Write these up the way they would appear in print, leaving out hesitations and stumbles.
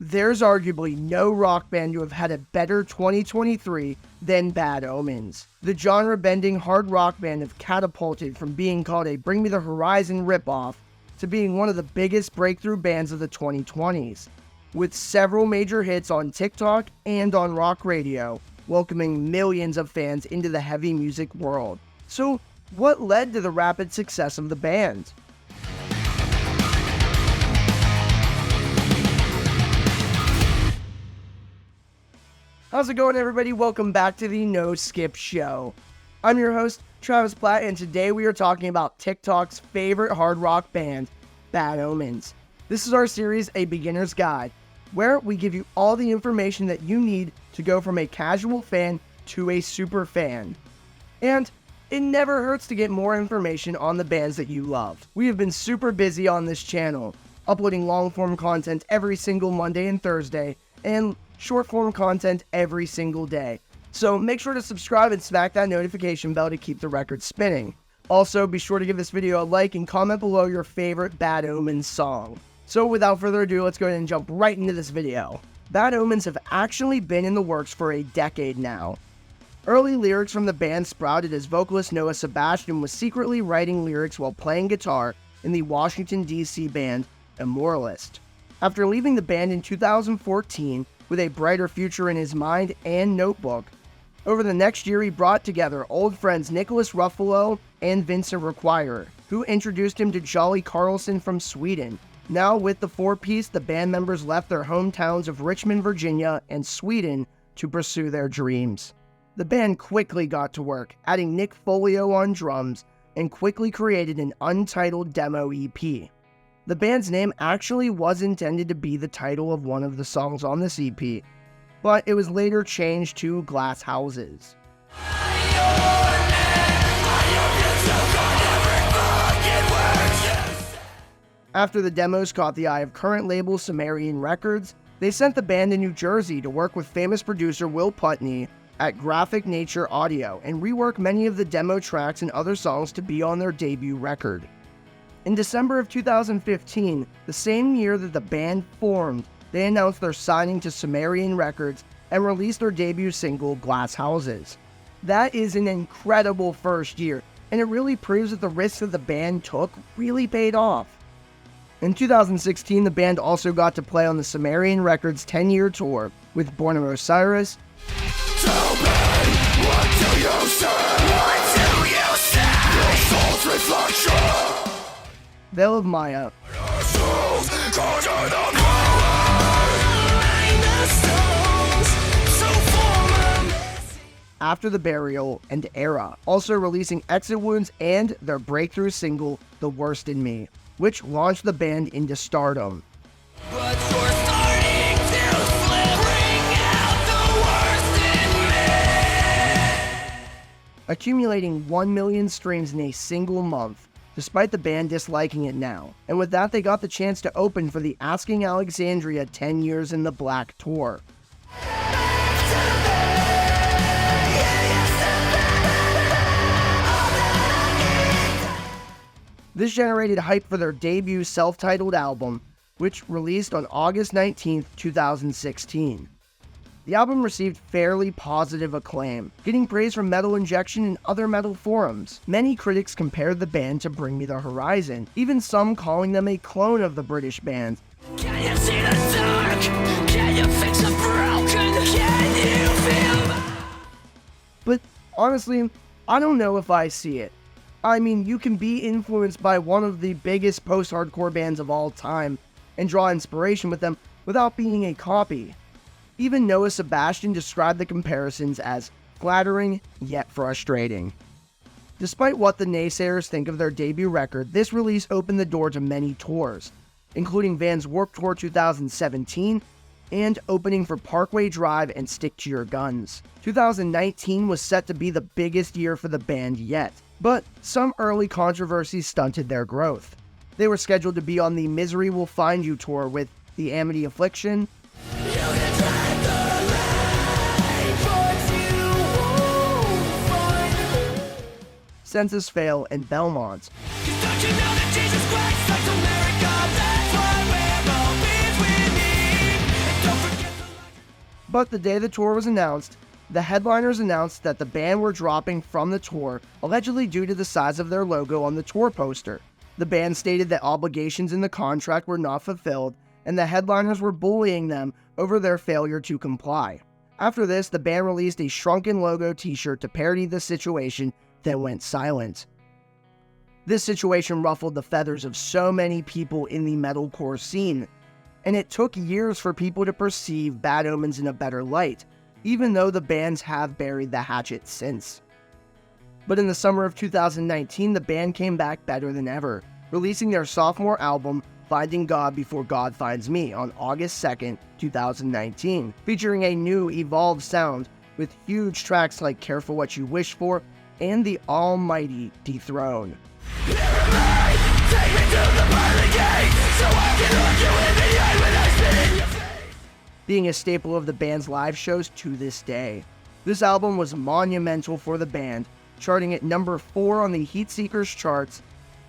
There's arguably no rock band to have had a better 2023 than Bad Omens. The genre-bending hard rock band have catapulted from being called a Bring Me the Horizon ripoff to being one of the biggest breakthrough bands of the 2020s, with several major hits on TikTok and on rock radio, welcoming millions of fans into the heavy music world. So, what led to the rapid success of the band? How's it going, everybody? Welcome back to the No Skip Show. I'm your host, Travis Platt, and today we are talking about TikTok's favorite hard rock band, Bad Omens. This is our series, A Beginner's Guide, where we give you all the information that you need to go from a casual fan to a super fan. And it never hurts to get more information on the bands that you love. We have been super busy on this channel, uploading long-form content every single Monday and Thursday, and short-form content every single day. So make sure to subscribe and smack that notification bell to keep the record spinning. Also, be sure to give this video a like and comment below your favorite Bad Omens song. So without further ado, let's go ahead and jump right into this video. Bad Omens have actually been in the works for a decade now. Early lyrics from the band sprouted as vocalist Noah Sebastian was secretly writing lyrics while playing guitar in the Washington, D.C. band Immoralist. After leaving the band in 2014, with a brighter future in his mind and notebook, over the next year he brought together old friends Nicholas Ruffilo and Vincent Riquier, who introduced him to Jolly Karlson from Sweden. Now with the four-piece, the band members left their hometowns of Richmond, Virginia and Sweden to pursue their dreams. The band quickly got to work, adding Nick Folio on drums, and quickly created an untitled demo EP. The band's name actually was intended to be the title of one of the songs on this EP, but it was later changed to Glass Houses. After the demos caught the eye of current label Sumerian Records, they sent the band to New Jersey to work with famous producer Will Putney at Graphic Nature Audio and rework many of the demo tracks and other songs to be on their debut record. In December of 2015, the same year that the band formed, they announced their signing to Sumerian Records and released their debut single, Glass Houses. That is an incredible first year, and it really proves that the risks that the band took really paid off. In 2016, the band also got to play on the Sumerian Records 10-year tour with Born of Osiris, Tell me, what do you say? What do you say? Your soul's reflection. Veil of Maya, After the Burial, and Erra, also releasing Exit Wounds and their breakthrough single, The Worst in Me, which launched the band into stardom. But you're starting to slip, bring out the worst in me. Accumulating 1 million streams in a single month, despite the band disliking it now. And with that, they got the chance to open for the Asking Alexandria 10 Years in the Black tour. This generated hype for their debut self-titled album, which released on August 19, 2016. The album received fairly positive acclaim, getting praise from Metal Injection and other metal forums. Many critics compared the band to Bring Me the Horizon, even some calling them a clone of the British band. Can you see the dark? Can you fix a broken? Can you feel? But honestly, I don't know if I see it. I mean, you can be influenced by one of the biggest post-hardcore bands of all time and draw inspiration with them without being a copy. Even Noah Sebastian described the comparisons as flattering, yet frustrating. Despite what the naysayers think of their debut record, this release opened the door to many tours, including Van's Warped Tour 2017, and opening for Parkway Drive and Stick to Your Guns. 2019 was set to be the biggest year for the band yet, but some early controversies stunted their growth. They were scheduled to be on the Misery Will Find You tour with The Amity Affliction, Census Fail, and Belmont. But the day the tour was announced, the headliners announced that the band were dropping from the tour, allegedly due to the size of their logo on the tour poster. The band stated that obligations in the contract were not fulfilled, and the headliners were bullying them over their failure to comply. After this, the band released a shrunken logo t-shirt to parody the situation, then went silent. This situation ruffled the feathers of so many people in the metalcore scene, and it took years for people to perceive Bad Omens in a better light, even though the bands have buried the hatchet since. But in the summer of 2019, the band came back better than ever, releasing their sophomore album, Finding God Before God Finds Me, on August 2nd, 2019, featuring a new, evolved sound with huge tracks like Careful What You Wish For and the almighty Dethrone. Being a staple of the band's live shows to this day. This album was monumental for the band, charting at number 4 on the Heatseekers charts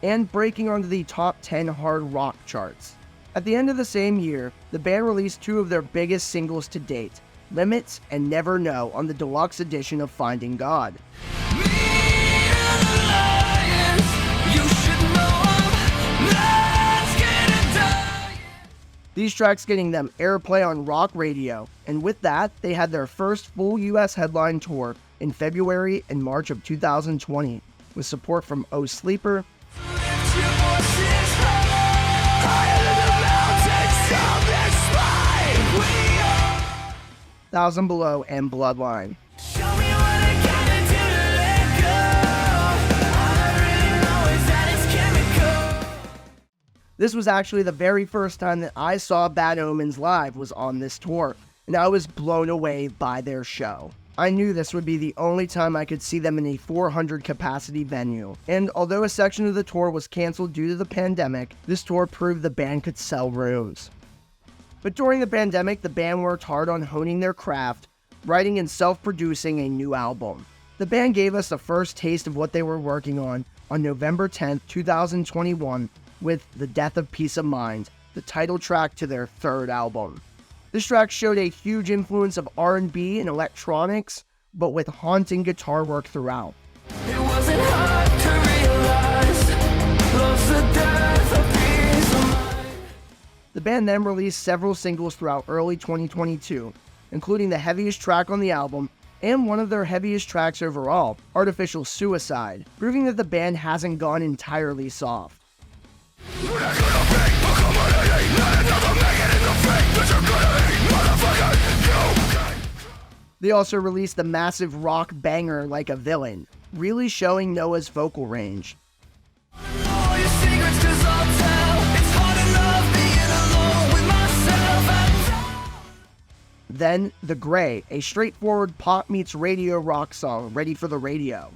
and breaking onto the top 10 hard rock charts. At the end of the same year, the band released 2 of their biggest singles to date, Limits and Never Know, on the deluxe edition of Finding God. These tracks getting them airplay on rock radio, and with that, they had their first full US headline tour in February and March of 2020, with support from Oh Sleeper, Thousand Below, and Bloodline. This was actually the very first time that I saw Bad Omens live was on this tour, and I was blown away by their show. I knew this would be the only time I could see them in a 400 capacity venue, and although a section of the tour was canceled due to the pandemic, this tour proved the band could sell rooms. But during the pandemic, the band worked hard on honing their craft, writing and self-producing a new album. The band gave us a first taste of what they were working on November 10th, 2021, with The Death of Peace of Mind, the title track to their 3rd album. This track showed a huge influence of R&B and electronics, but with haunting guitar work throughout. It wasn't hard to realize, love's the death of peace of mind. The band then released several singles throughout early 2022, including the heaviest track on the album, and one of their heaviest tracks overall, Artificial Suicide, proving that the band hasn't gone entirely soft. They also released the massive rock banger Like a Villain, really showing Noah's vocal range. Then The Gray, a straightforward pop meets radio rock song ready for the radio.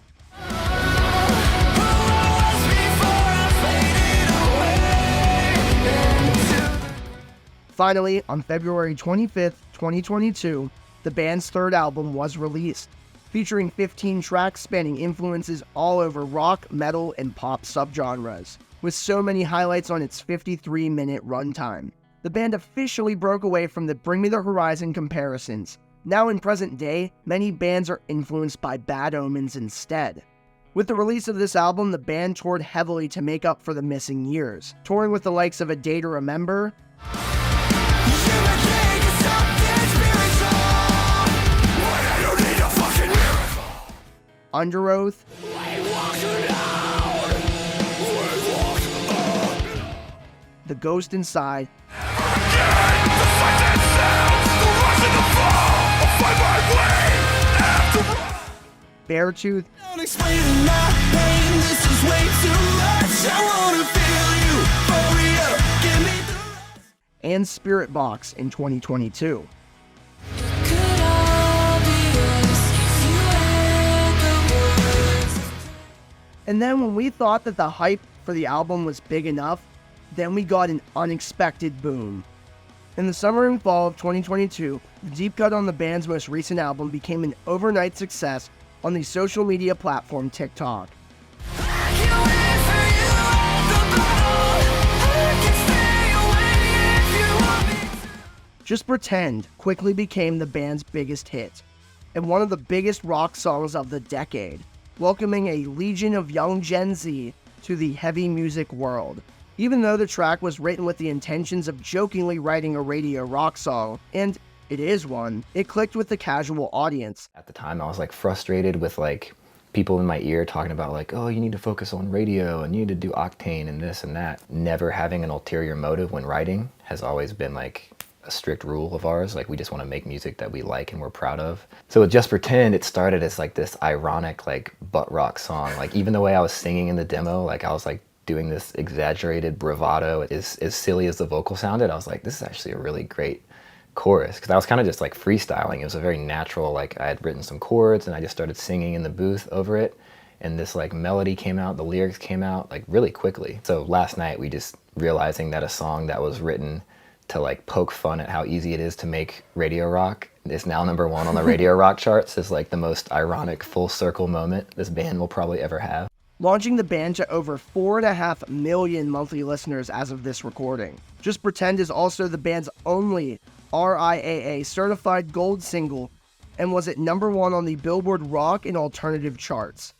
Finally, on February 25th, 2022, the band's 3rd album was released, featuring 15 tracks spanning influences all over rock, metal, and pop subgenres, with so many highlights on its 53-minute runtime. The band officially broke away from the Bring Me the Horizon comparisons. Now in present day, many bands are influenced by Bad Omens instead. With the release of this album, the band toured heavily to make up for the missing years, touring with the likes of A Day to Remember, Under Oath, The Ghost Inside, Beartooth, and Spirit Box in 2022. And then when we thought that the hype for the album was big enough, then we got an unexpected boom. In the summer and fall of 2022, the deep cut on the band's most recent album became an overnight success on the social media platform TikTok. Just Pretend quickly became the band's biggest hit, and one of the biggest rock songs of the decade, welcoming a legion of young Gen Z to the heavy music world. Even though the track was written with the intentions of jokingly writing a radio rock song, and it is one, it clicked with the casual audience. At the time, I was like frustrated with like people in my ear talking about like, oh, you need to focus on radio and you need to do octane and this and that. Never having an ulterior motive when writing has always been like a strict rule of ours. Like, we just want to make music that we like and we're proud of. So with Just Pretend, it started as like this ironic like butt rock song. Like, even the way I was singing in the demo, like I was like doing this exaggerated bravado, is as silly as the vocal sounded. I was like, this is actually a really great chorus, because I was kind of just like freestyling. It was a very natural, like I had written some chords and I just started singing in the booth over it, and this like melody came out, the lyrics came out like really quickly. So last night we just realizing that a song that was written to like poke fun at how easy it is to make radio rock is now #1 on the radio rock charts is like the most ironic full circle moment this band will probably ever have. Launching the band to over 4.5 million monthly listeners as of this recording. Just Pretend is also the band's only RIAA certified gold single and was at #1 on the Billboard Rock and Alternative charts.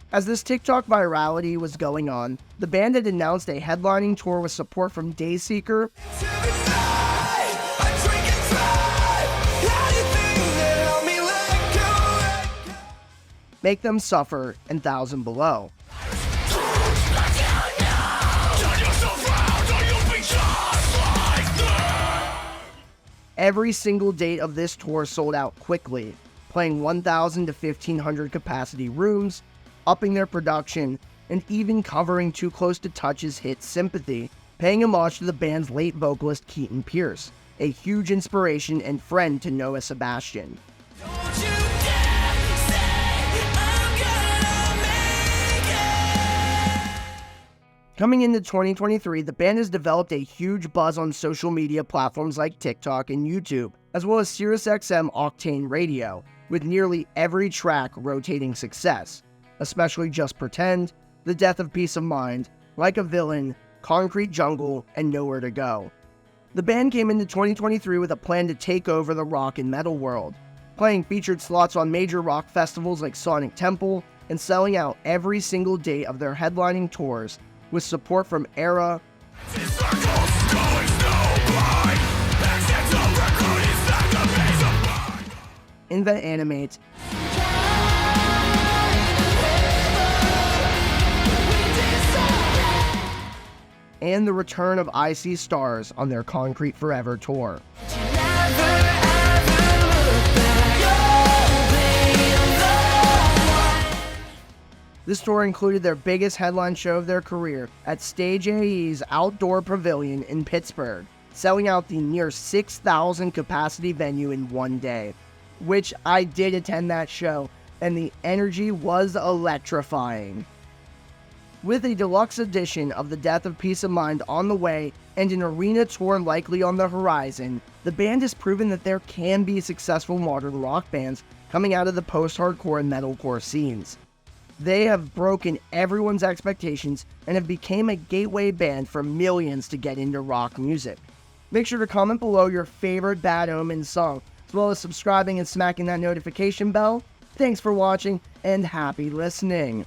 As this TikTok virality was going on, the band had announced a headlining tour with support from Dayseeker, Make Them Suffer, and 1000 Below. Every single date of this tour sold out quickly, playing 1,000 to 1,500 capacity rooms, upping their production, and even covering Too Close to Touch's hit Sympathy, paying homage to the band's late vocalist Keaton Pierce, a huge inspiration and friend to Noah Sebastian. Coming into 2023, the band has developed a huge buzz on social media platforms like TikTok and YouTube, as well as SiriusXM Octane Radio, with nearly every track rotating success, especially Just Pretend, The Death of Peace of Mind, Like a Villain, Concrete Jungle, and Nowhere to Go. The band came into 2023 with a plan to take over the rock and metal world, playing featured slots on major rock festivals like Sonic Temple, and selling out every single date of their headlining tours, with support from Erra, Invent Animate, and the return of I See Stars on their Concrete Forever tour. This tour included their biggest headline show of their career at Stage AE's Outdoor Pavilion in Pittsburgh, selling out the near 6,000 capacity venue in one day, which I did attend that show, and the energy was electrifying. With a deluxe edition of The Death of Peace of Mind on the way and an arena tour likely on the horizon, the band has proven that there can be successful modern rock bands coming out of the post-hardcore and metalcore scenes. They have broken everyone's expectations and have become a gateway band for millions to get into rock music. Make sure to comment below your favorite Bad Omens song, as well as subscribing and smacking that notification bell. Thanks for watching, and happy listening.